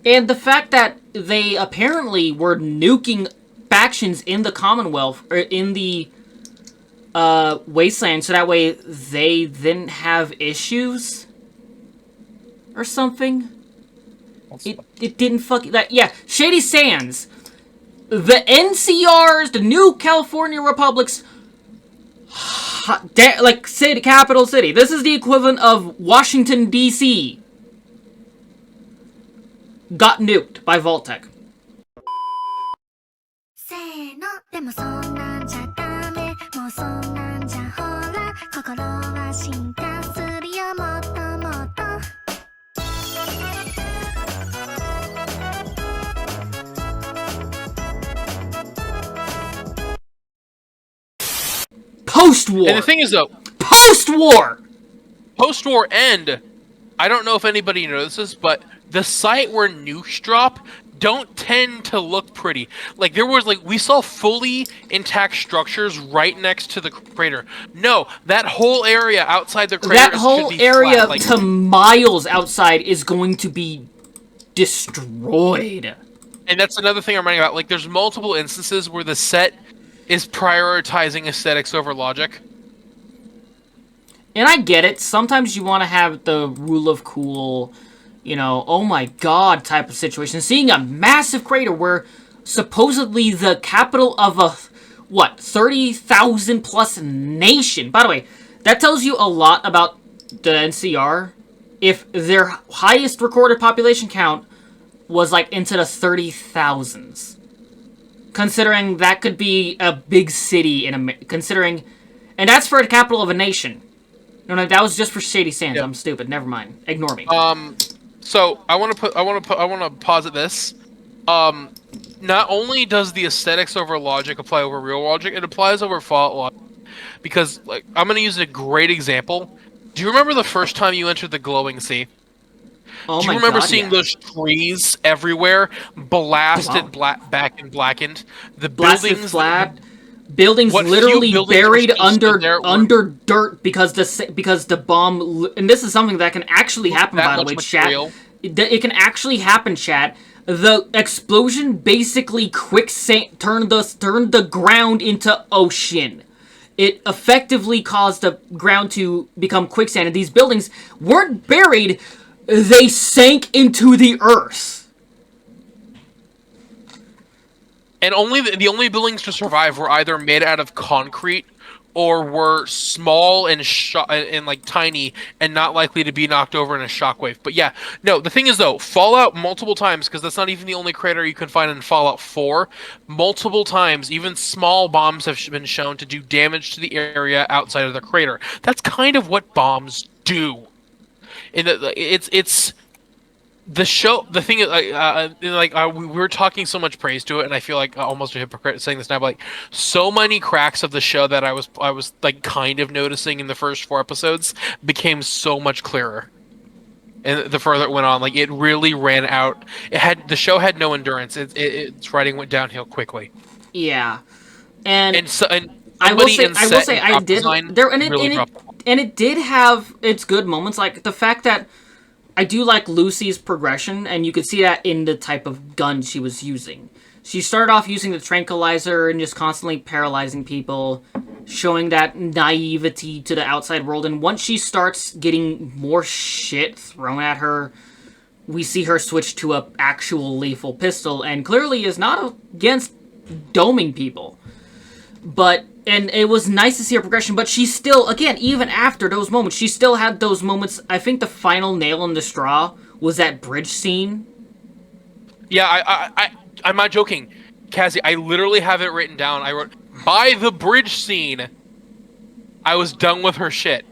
And the fact that they apparently were nuking factions in the Commonwealth, or in the Wasteland, so that way they didn't have issues or something. It didn't fucking... yeah, Shady Sands. The NCRs, the New California Republics, like, city, capital city. This is the equivalent of Washington, D.C. got nuked by Vault-Tec. せーのでもそんなんじゃダメもうそんなんじゃほら心は進化するよもっともっと Post-war! And the thing is, though... Post-war! Post-war and... I don't know if anybody notices, but the site where nukes drop don't tend to look pretty. Like, there was, like, we saw fully intact structures right next to the crater. No, that whole area outside the crater that whole should be area flat. Like, to miles outside is going to be destroyed. And that's another thing I'm writing about. Like, there's multiple instances where the set is prioritizing aesthetics over logic. And I get it. Sometimes you want to have the rule of cool, you know, oh my god type of situation. Seeing a massive crater where supposedly the capital of a, 30,000 plus nation. By the way, that tells you a lot about the NCR. If their highest recorded population count was like into the 30,000s. Considering that could be a big city in considering, and that's for the capital of a nation. No, that was just for Shady Sands. Yeah. I'm stupid. Never mind. Ignore me. So I want to posit this. Not only does the aesthetics over logic apply over real logic, it applies over Fallout logic. Because, like, I'm going to use a great example. Do you remember the first time you entered the glowing sea? Oh Do you my remember God, seeing yeah. those trees everywhere, blasted Wow. back and blackened? The Blasted buildings, flat. Buildings what few literally buildings buried were still under there were- under dirt because the bomb. And this is something that can actually happen. that By the much way, material. chat. It can actually happen, chat. The explosion basically quicksand turned the ground into ocean. It effectively caused the ground to become quicksand, and these buildings weren't buried. They sank into the earth. And only the only buildings to survive were either made out of concrete or were small and like tiny and not likely to be knocked over in a shockwave. But yeah, no, the thing is though, Fallout multiple times, because that's not even the only crater you can find in Fallout 4, multiple times, even small bombs have been shown to do damage to the area outside of the crater. That's kind of what bombs do. And it's the show. The thing is, we were talking so much praise to it, and I feel like almost a hypocrite saying this now. But like, so many cracks of the show that I was like kind of noticing in the first 4 episodes became so much clearer. And the further it went on, like it really ran out. The show had no endurance. Its writing went downhill quickly. Yeah, and I will say I did there, and it did have its good moments, like the fact that I do like Lucy's progression, and you could see that in the type of gun she was using. She started off using the tranquilizer and just constantly paralyzing people, showing that naivety to the outside world, and once she starts getting more shit thrown at her, we see her switch to a actual lethal pistol, and clearly is not against doming people. And it was nice to see her progression, but she still, again, even after those moments, she still had those moments. I think the final nail in the straw was that bridge scene. Yeah, I'm not joking. Cassie, I literally have it written down. I wrote, by the bridge scene, I was done with her shit.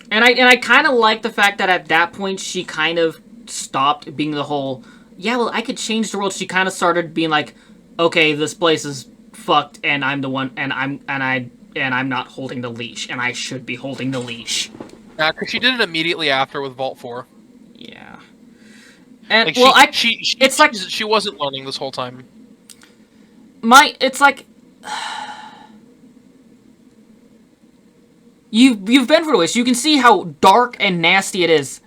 And I kind of like the fact that at that point, she kind of stopped being the whole, yeah, well, I could change the world. She kind of started being like, okay, this place is fucked, and I'm the one, and I'm not holding the leash, and I should be holding the leash. Yeah, because she did it immediately after with Vault 4. Yeah. And like she wasn't learning this whole time. It's like you've been through this. You can see how dark and nasty it is.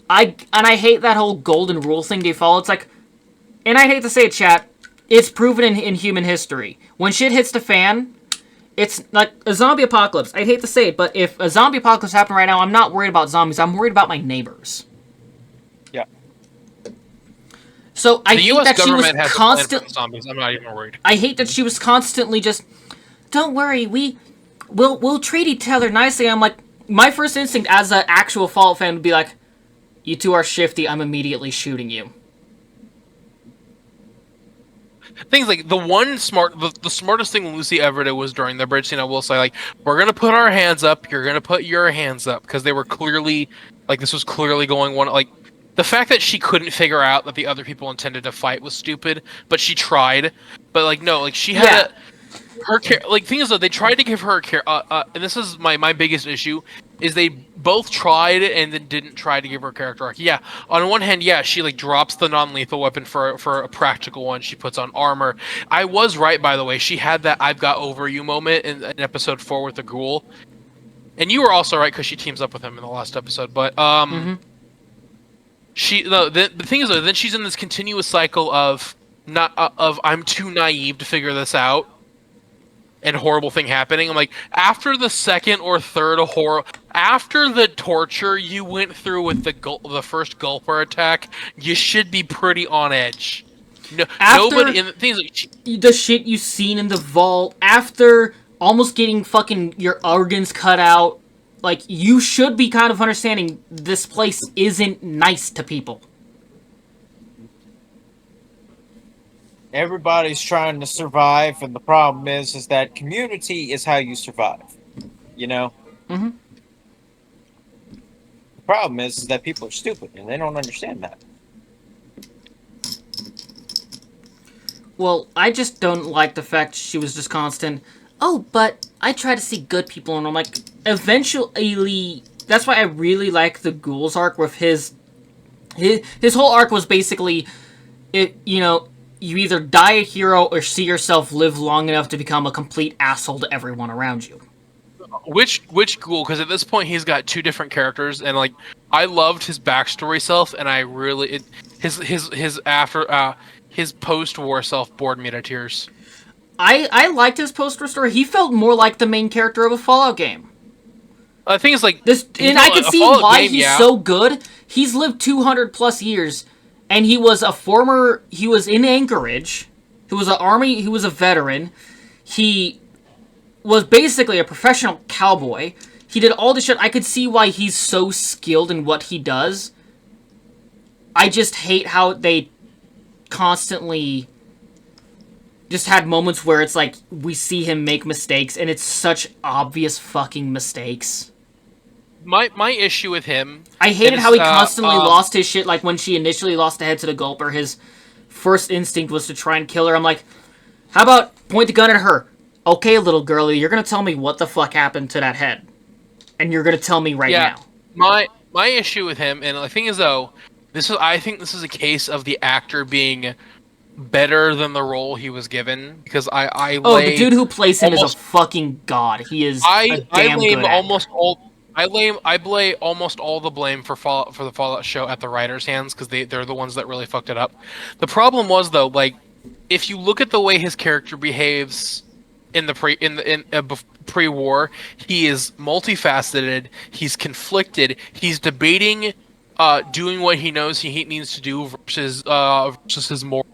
I hate that whole golden rule thing they follow. It's like, and I hate to say it, chat, it's proven in human history. When shit hits the fan, it's like a zombie apocalypse. I hate to say it, but if a zombie apocalypse happened right now, I'm not worried about zombies. I'm worried about my neighbors. Yeah. So I hate that she was constantly zombies. I'm not even worried. I hate that she was constantly just, don't worry, we'll treat each other nicely. I'm like, my first instinct as an actual Fallout fan would be like, you two are shifty, I'm immediately shooting you. Things like the smartest thing Lucy ever did was during the bridge scene. I will say, like, we're gonna put our hands up. You're gonna put your hands up, because they were clearly, like, this was clearly going one. Like, the fact that she couldn't figure out that the other people intended to fight was stupid, but she tried. But like, no, like she had her like, thing is though, they tried to give her a care. And this is my biggest issue, is they both tried and then didn't try to give her a character arc. Yeah, on one hand, yeah, she like drops the non-lethal weapon for a practical one. She puts on armor. I was right, by the way. She had that "I've got over you" moment in episode 4 with the ghoul, and you were also right because she teams up with him in the last episode. But the thing is though, then she's in this continuous cycle of I'm too naive to figure this out, and horrible thing happening. I'm like, after the second or third after the torture you went through with the first gulper attack, you should be pretty on edge. No, nobody in things like the shit you seen in the vault, after almost getting fucking your organs cut out, like, you should be kind of understanding this place isn't nice to people. Everybody's trying to survive, and the problem is that community is how you survive. You know? Mm-hmm. The problem is that people are stupid, and they don't understand that. Well, I just don't like the fact she was just constant, oh, but I try to see good people, and I'm like, eventually, that's why I really like the Ghouls arc with his whole arc was basically, you either die a hero or see yourself live long enough to become a complete asshole to everyone around you. Which Ghoul? Because at this point he's got two different characters, and like, I loved his backstory self, and I really his post-war self bored me to tears. I liked his post-war story. He felt more like the main character of a Fallout game. I think it's like this, and I can see why he's so good. He's lived 200 plus years, and he was in Anchorage. He was an army. He was a veteran. He was basically a professional cowboy. He did all this shit. I could see why he's so skilled in what he does. I just hate how they constantly just had moments where it's like we see him make mistakes, and it's such obvious fucking mistakes. My issue with him, I hated how he constantly lost his shit. Like, when she initially lost the head to the Gulper, his first instinct was to try and kill her. I'm like, how about point the gun at her? Okay, little girlie, you're gonna tell me what the fuck happened to that head, and you're gonna tell me right now. My issue with him, and the thing is though, I think this is a case of the actor being better than the role he was given, because the dude who plays him is a fucking god. He is a damn good actor. I blame almost all the blame for the Fallout show at the writers' hands, because they're the ones that really fucked it up. The problem was though, like, if you look at the way his character behaves in the pre-war, he is multifaceted. He's conflicted. He's debating doing what he knows he needs to do versus his moral.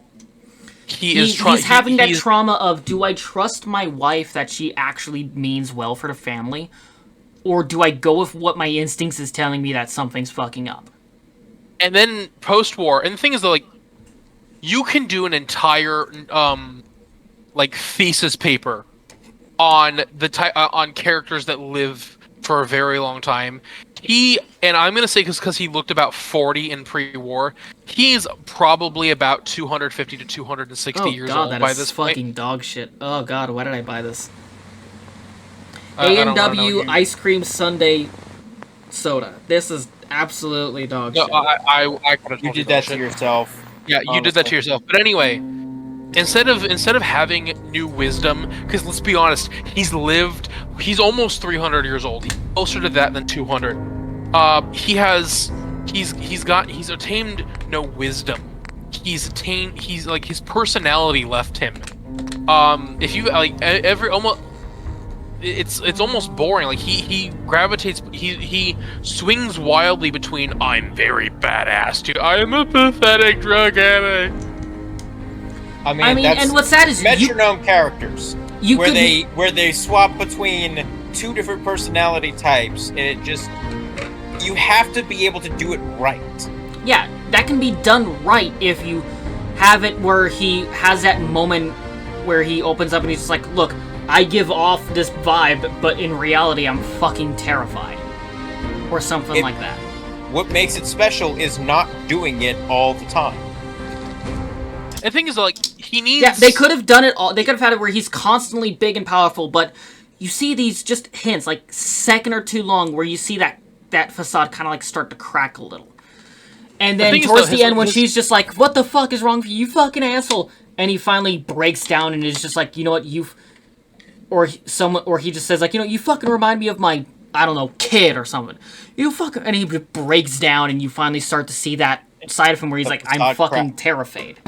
He's having that trauma of, do I trust my wife that she actually means well for the family? Or do I go with what my instincts is telling me that something's fucking up? And then post-war, and the thing is though, like, you can do an entire thesis paper on on characters that live for a very long time. And I'm gonna say because he looked about 40 in pre-war, he's probably about 250 to 260 years old by this point. Fucking dog shit. Oh god, why did I buy this? A&W ice cream sundae soda. This is absolutely dog shit. You did that to yourself. Yeah, you did that to yourself. But anyway, instead of having new wisdom, because let's be honest, he's almost 300 years old. He's closer to that than 200. He has he's attained no wisdom. He's like his personality left him. If you like every almost it's almost boring. Like he gravitates, he swings wildly between I'm very badass to I am a pathetic drug addict. I mean that's and what's sad is metronome characters where they swap between two different personality types, and it just you have to be able to do it right. Yeah, that can be done right if you have it where he has that moment where he opens up and he's just like, look, I give off this vibe, but in reality I'm fucking terrified. Or something like that. What makes it special is not doing it all the time. The thing is, like, he needs... Yeah, they could have done it all. They could have had it where he's constantly big and powerful, but you see these just hints, like, second or two long, where you see that facade kind of, like, start to crack a little. And then towards the end, when she's just like, what the fuck is wrong with you, you fucking asshole? And he finally breaks down and is just like, you know what, or he just says, like, you know, you fucking remind me of my, I don't know, kid or something. You fucking... And he breaks down and you finally start to see that side of him where he's like, I'm fucking terrified.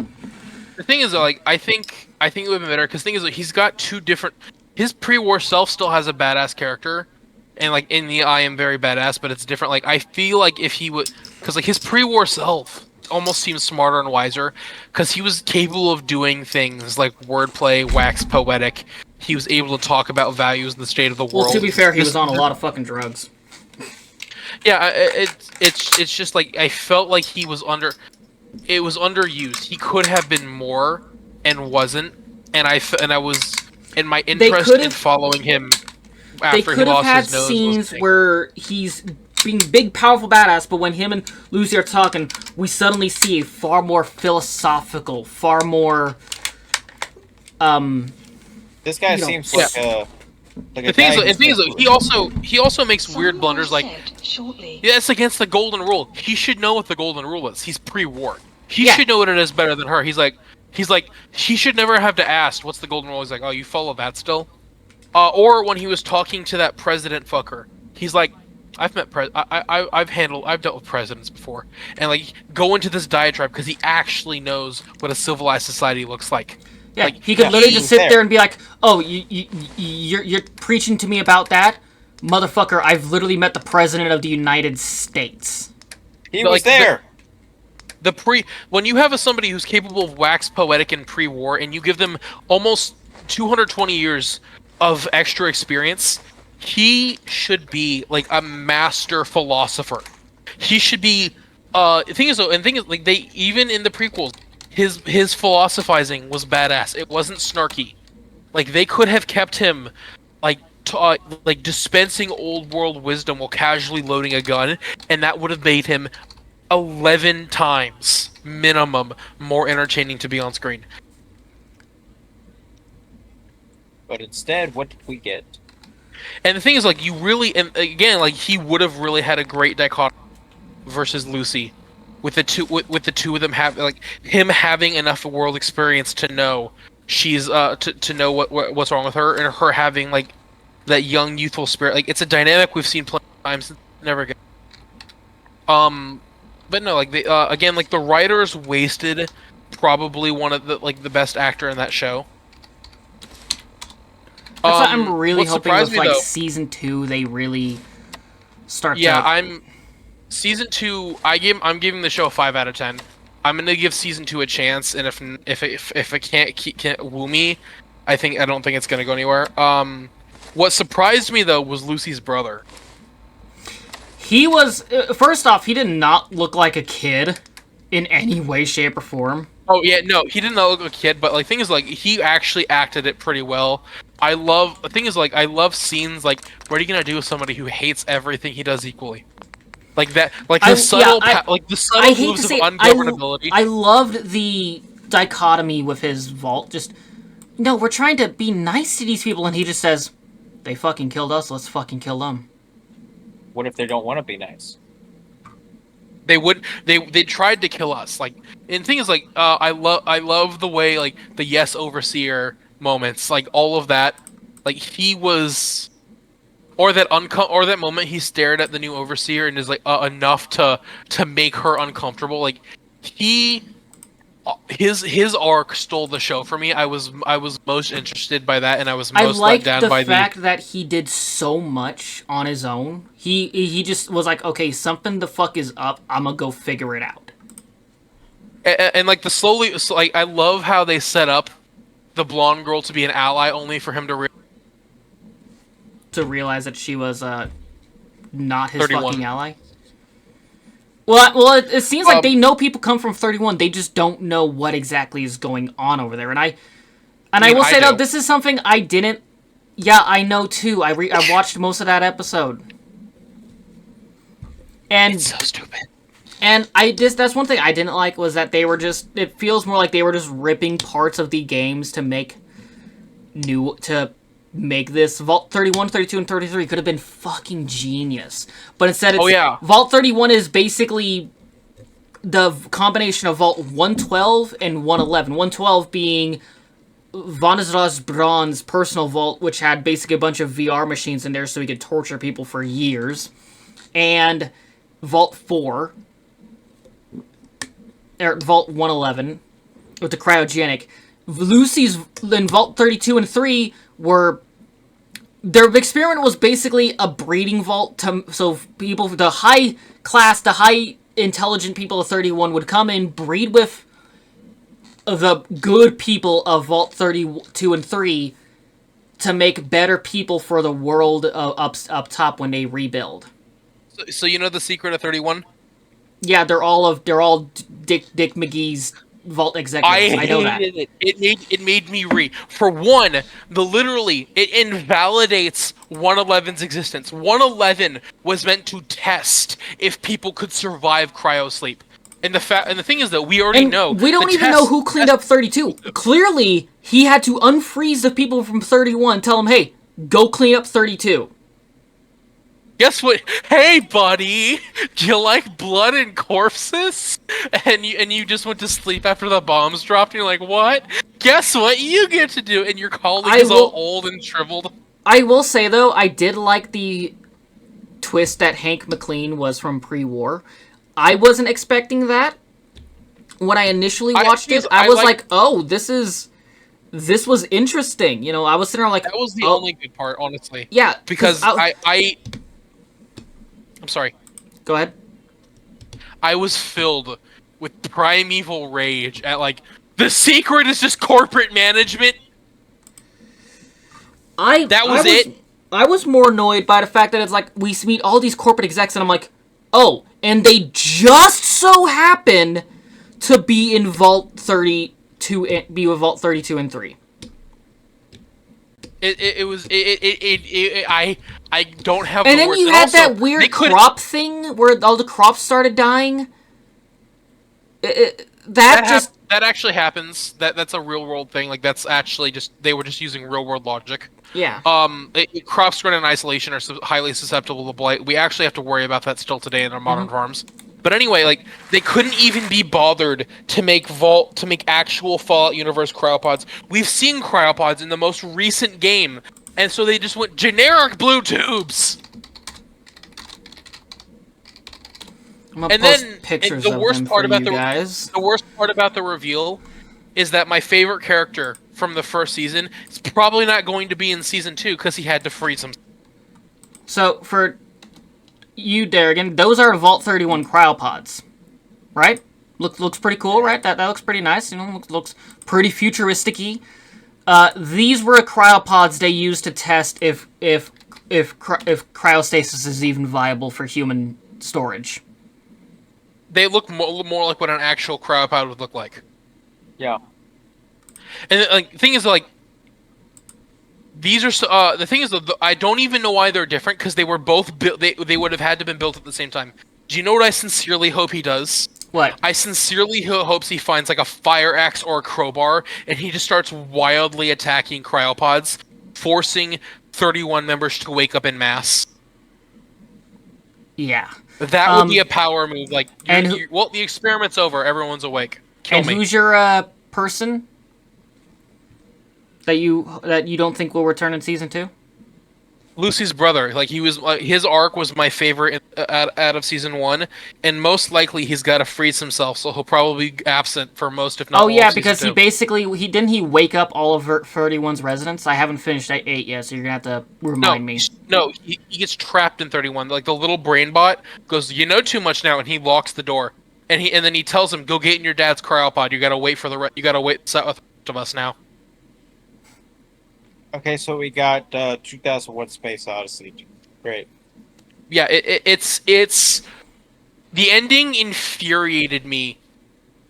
The thing is, like, I think it would have been better, because the thing is, like, he's got two different... His pre-war self still has a badass character, and, like, in the I am very badass, but it's different. Like, I feel like if he would... Because, like, his pre-war self almost seems smarter and wiser, because he was capable of doing things like wordplay, wax poetic. He was able to talk about values and the state of the world. Well, to be fair, he was on a lot of fucking drugs. Yeah, it's just, like, I felt like he was it was underused. He could have been more, and wasn't. And I was in my interest in following him after he lost his nose. They could have had scenes where he's being big, powerful badass, but when him and Lucy are talking, we suddenly see a far more philosophical, far more. This guy seems like a. The thing is, he also makes weird blunders. Like, yeah, it's against the golden rule. He should know what the golden rule is. He's pre-war. He should know what it is better than her. He's like, he should never have to ask what's the golden rule. He's like, oh, you follow that still? Or when he was talking to that president fucker, he's like, I've dealt with presidents before, and like go into this diatribe because he actually knows what a civilized society looks like. Yeah, like, he could literally just sit there and be like, "Oh, you're preaching to me about that, motherfucker! I've literally met the president of the United States. He was there." When you have somebody who's capable of wax poetic and pre-war, and you give them almost 220 years of extra experience, he should be like a master philosopher. He should be. Thing is, like they even in the prequels. His philosophizing was badass. It wasn't snarky. Like they could have kept him like dispensing old world wisdom while casually loading a gun, and that would have made him 11 times minimum more entertaining to be on screen. But instead, what did we get? And the thing is, like, you really, and again, like he would have really had a great dichotomy versus Lucy. With the two of them him having enough world experience to know she's to know what's wrong with her, and her having like that young youthful spirit. Like it's a dynamic we've seen plenty of times, never again. But no, like they again, like the writers wasted probably one of the best actor in that show. That's what I'm really hoping with like season 2 they really start. Yeah, Season 2, I'm giving the show a 5 out of 10. I'm gonna give season 2 a chance, and if it can't woo me, I don't think it's gonna go anywhere. What surprised me though was Lucy's brother. He was first off, he did not look like a kid in any way, shape, or form. Oh yeah, no, he didn't look like a kid, but like thing is like he actually acted it pretty well. I love scenes like what are you gonna do with somebody who hates everything he does equally. Like that, like the subtle moves of ungovernability. I loved the dichotomy with his vault. Just, no, we're trying to be nice to these people, and he just says, "They fucking killed us. Let's fucking kill them." What if they don't want to be nice? They tried to kill us. Like, and the thing is, like, I love the way like the yes overseer moments, like all of that. Like he was or that moment he stared at the new overseer and is like enough to make her uncomfortable. Like his arc stole the show for me. I was most interested by that, and I was most let down by the fact that he did so much on his own. He just was like, okay, something the fuck is up. I'm gonna go figure it out. And like I love how they set up the blonde girl to be an ally, only for him to realize that she was not his 31. fucking ally. Well, it seems like they know people come from 31. They just don't know what exactly is going on over there. And I will say though, this is something I didn't. Yeah, I know too. I watched most of that episode, and it's so stupid. And that's one thing I didn't like, was that they were just. It feels more like they were just ripping parts of the games to make this. Vault 31, 32, and 33 could have been fucking genius. But instead it's... Vault 31 is basically the combination of Vault 112 and 111. 112 being Vanizraz Braun's personal vault, which had basically a bunch of VR machines in there so he could torture people for years. And Vault 4, or Vault 111, with the cryogenic. Lucy's in Vault 32 and 3 were... Their experiment was basically a breeding vault, so people, the high intelligent people of 31 would come in, breed with the good people of Vault 32 and 3 to make better people for the world up top when they rebuild. So you know the secret of 31? Yeah, they're all Dick McGee's Vault executives. I know that. It made me for one, it invalidates 111's existence. 111 was meant to test if people could survive cryosleep. And the thing is that we already know. We don't even know who cleaned up 32. Clearly, he had to unfreeze the people from 31, tell them, hey, go clean up 32. Guess what? Hey, buddy! Do you like blood and corpses? And you just went to sleep after the bombs dropped, and you're like, what? Guess what you get to do? And your colleague is all old and shriveled. I will say, though, I did like the twist that Hank McLean was from pre-war. I wasn't expecting that. When I initially watched it, I was like, oh, this was interesting. You know, I was sitting there like... That was the only good part, honestly. Yeah. Because I'm sorry. Go ahead. I was filled with primeval rage at, like, the secret is just corporate management. That was it. I was more annoyed by the fact that it's like, we meet all these corporate execs, and I'm like, oh, and they just so happen to be in Vault 32, be with Vault 32 and 3. I don't have. And then you had that weird crop thing where all the crops started dying. That actually happens. That's a real world thing. Like that's actually they were just using real world logic. Yeah. Crops grown in isolation are highly susceptible to blight. We actually have to worry about that still today in our modern farms. But anyway, like they couldn't even be bothered to make actual Fallout universe cryopods. We've seen cryopods in the most recent game, and so they just went generic blue tubes. And then the worst part about the worst part about the reveal is that my favorite character from the first season is probably not going to be in season 2 because he had to freeze him. So for you, Darrigan, those are Vault 31 cryopods, right? Looks pretty cool, right? That looks pretty nice. You know, looks pretty futuristic-y. These were cryopods they used to test if cryostasis is even viable for human storage. They look more like what an actual cryopod would look like. Yeah. And like the thing is, like, these are the thing is, I don't even know why they're different because they were both built. They would have had to have been built at the same time. Do you know what I sincerely hope he does? What? I sincerely hopes he finds like a fire axe or a crowbar, and he just starts wildly attacking cryopods, forcing 31 members to wake up in mass. Yeah. That would be a power move. Like, well, the experiment's over. Everyone's awake. Kill me. And who's your person that you don't think will return in season 2? Lucy's brother. Like he was, his arc was my favorite out of season 1, and most likely he's got to freeze himself, so he'll probably be absent for most, if not all, of because season 2. he basically he wake up all of 31's residents. I haven't finished 8 yet, so you're gonna have to remind me. No, he gets trapped in 31. Like the little brain bot goes, "You know too much now," and he locks the door. And then he tells him, "Go get in your dad's cryopod. You gotta wait for you gotta wait with the rest of us now." Okay, so we got 2001: Space Odyssey. Great. Yeah, it's the ending infuriated me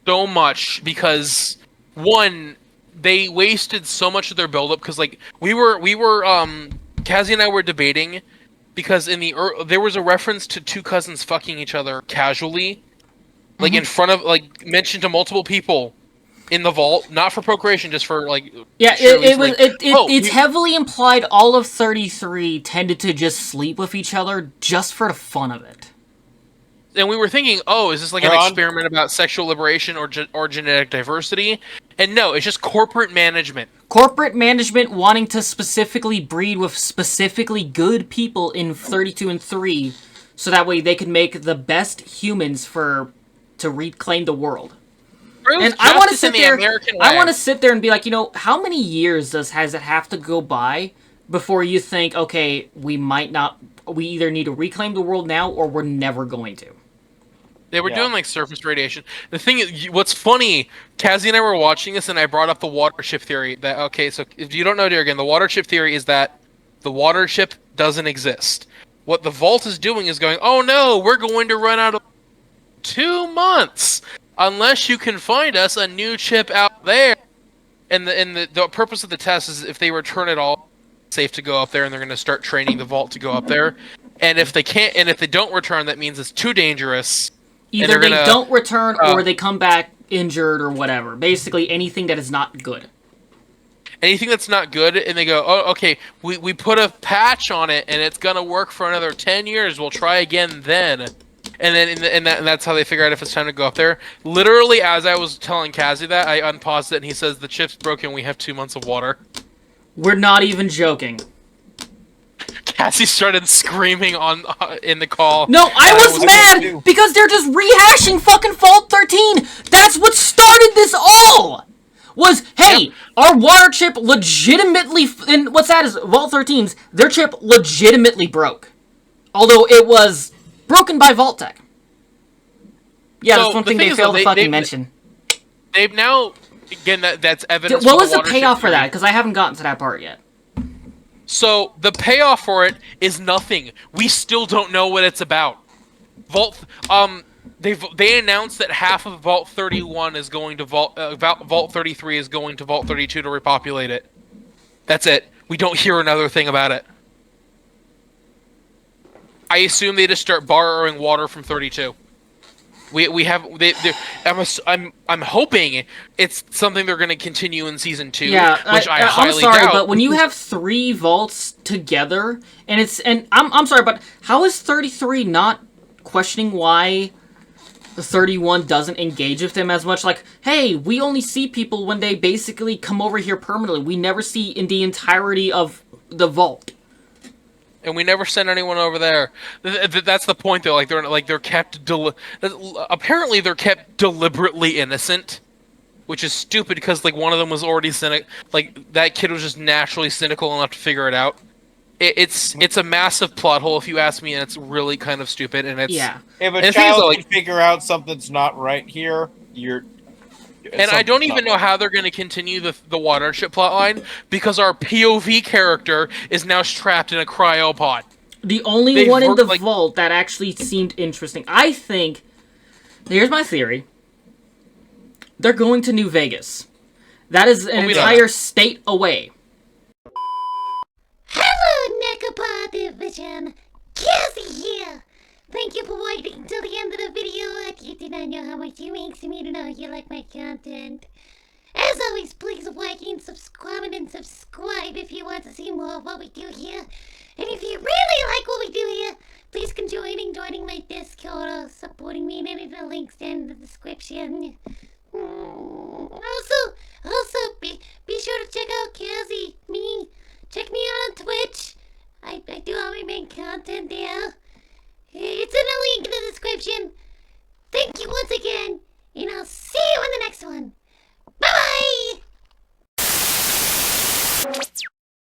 so much because one, they wasted so much of their buildup because like we were Kazzy and I were debating because there was a reference to two cousins fucking each other casually, like in front of mentioned to multiple people in the vault, not for procreation, just for like. Yeah, it's heavily implied all of 33 tended to just sleep with each other just for the fun of it. And we were thinking, oh, is this like an experiment about sexual liberation or genetic diversity? And no, it's just corporate management. Corporate management wanting to specifically breed with specifically good people in 32 and 3, so that way they could make the best humans to reclaim the world. And I want to sit there. I want to sit there and be like, how many years has it have to go by before you think, okay, we either need to reclaim the world now or we're never going to. They were doing like surface radiation. The thing is, what's funny, Kazzy and I were watching this, and I brought up the water ship theory. So if you don't know, dear, again, the water ship theory is that the water ship doesn't exist. What the vault is doing is going, oh no, we're going to run out of 2 months. Unless you can find us a new chip out there. And the purpose of the test is if they return it all, it's safe to go up there, and they're going to start training the vault to go up there. And if they can't, and if they don't return, that means it's too dangerous. Either they don't return or they come back injured or whatever. Basically anything that is not good. Anything that's not good, and they go, oh, okay, we put a patch on it, and it's going to work for another 10 years. We'll try again then. And that's how they figure out if it's time to go up there. Literally, as I was telling Kazzy that, I unpaused it, and he says, the chip's broken, we have 2 months of water. We're not even joking. Kazzy started screaming in the call. No, I was mad because they're just rehashing fucking Vault 13! That's what started this all! Was, hey, our water chip legitimately... And what's sad is, Vault 13's, their chip legitimately broke. Although it was... broken by Vault-Tec. Yeah, that's one thing they failed to fucking mention. They've now... Again, that's evidence. What was the payoff for that? Because I haven't gotten to that part yet. So, the payoff for it is nothing. We still don't know what it's about. They announced that half of Vault 31 is going to Vault 33 is going to Vault 32 to repopulate it. That's it. We don't hear another thing about it. I assume they just start borrowing water from 32. I'm hoping it's something they're going to continue in season 2. Yeah, which I highly doubt. I'm sorry, but when you have 3 vaults together, I'm sorry, but how is 33 not questioning why 31 doesn't engage with them as much? Like, hey, we only see people when they basically come over here permanently. We never see in the entirety of the vault. And we never send anyone over there. That's the point, though. They're kept. Apparently, they're kept deliberately innocent, which is stupid because one of them was already cynical. That kid was just naturally cynical enough to figure it out. It's a massive plot hole, if you ask me, and it's really kind of stupid. And it's If a child can figure out something's not right here, and I don't even know how they're going to continue the water ship plotline because our POV character is now trapped in a cryopod. The only one in the vault that actually seemed interesting. I think, here's my theory. They're going to New Vegas. That is an entire state away. Hello, Nekopaw Division. Kazzy here. Thank you for waiting till the end of the video. You do not know how much it makes me to know you like my content. As always, please like and subscribe if you want to see more of what we do here. And if you really like what we do here, please consider joining my Discord or supporting me in any of the links down in the description. Also, be sure to check out Kazzy, me. Check me out on Twitch. I content there.